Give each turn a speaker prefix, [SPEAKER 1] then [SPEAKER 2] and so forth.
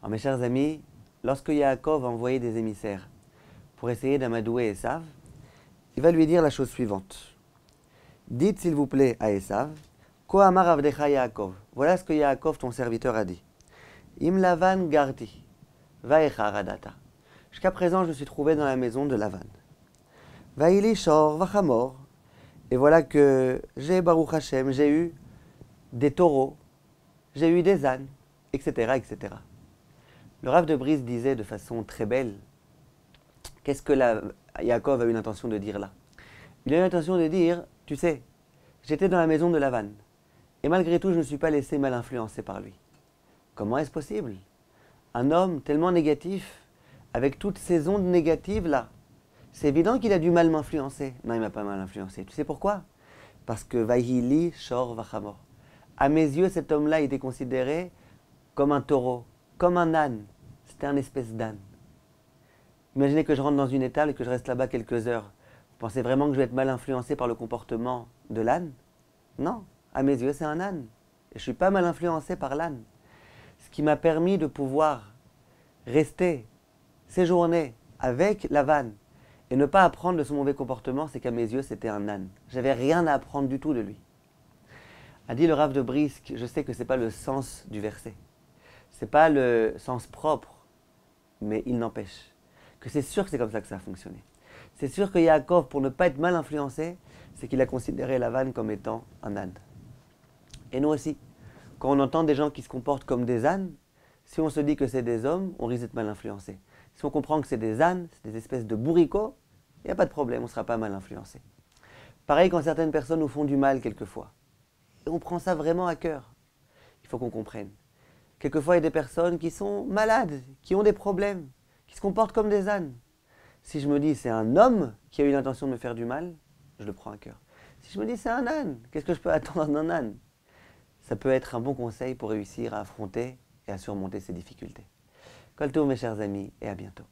[SPEAKER 1] Alors mes chers amis, lorsque Yaakov a envoyé des émissaires pour essayer d'amadouer Esav, il va lui dire la chose suivante. Dites s'il vous plaît à Esav, Ko amar avdecha Yaakov. Voilà ce que Yaakov, ton serviteur, a dit. Im Lavan garti, vaecha radata. Jusqu'à présent, je me suis trouvé dans la maison de Lavan. Vaili shor vachamor. Et voilà que j'ai, Baruch Hashem, j'ai eu des taureaux, j'ai eu des ânes, etc., etc. Le Rav de Brise disait de façon très belle, qu'est-ce que Yaakov a eu l'intention de dire là? Il a eu l'intention de dire, tu sais, j'étais dans la maison de Lavan, et malgré tout, je ne me suis pas laissé mal influencer par lui. Comment est-ce possible? Un homme tellement négatif, avec toutes ces ondes négatives là, c'est évident qu'il a du mal m'influencer. Non, il m'a pas mal influencé. Tu sais pourquoi? Parce que Vahili Shor Vachamor. À mes yeux, cet homme-là était considéré comme un taureau, comme un âne. C'était un espèce d'âne. Imaginez que je rentre dans une étable et que je reste là-bas quelques heures. Vous pensez vraiment que je vais être mal influencé par le comportement de l'âne? Non, à mes yeux, c'est un âne. Et je ne suis pas mal influencé par l'âne. Ce qui m'a permis de pouvoir rester, séjourner avec Lavan et ne pas apprendre de son mauvais comportement, c'est qu'à mes yeux, c'était un âne. J'avais rien à apprendre du tout de lui. A dit le Rav de Brisk, je sais que ce n'est pas le sens du verset. Ce n'est pas le sens propre, mais il n'empêche que c'est sûr que c'est comme ça que ça a fonctionné. C'est sûr que Yaakov, pour ne pas être mal influencé, c'est qu'il a considéré Lavan comme étant un âne. Et nous aussi, quand on entend des gens qui se comportent comme des ânes, si on se dit que c'est des hommes, on risque d'être mal influencé. Si on comprend que c'est des ânes, c'est des espèces de bourricots, il n'y a pas de problème, on ne sera pas mal influencé. Pareil quand certaines personnes nous font du mal quelquefois. Et on prend ça vraiment à cœur. Il faut qu'on comprenne. Quelquefois, il y a des personnes qui sont malades, qui ont des problèmes, qui se comportent comme des ânes. Si je me dis c'est un homme qui a eu l'intention de me faire du mal, je le prends à cœur. Si je me dis c'est un âne, qu'est-ce que je peux attendre d'un âne? Ça peut être un bon conseil pour réussir à affronter et à surmonter ces difficultés. Kol tov mes chers amis, et à bientôt.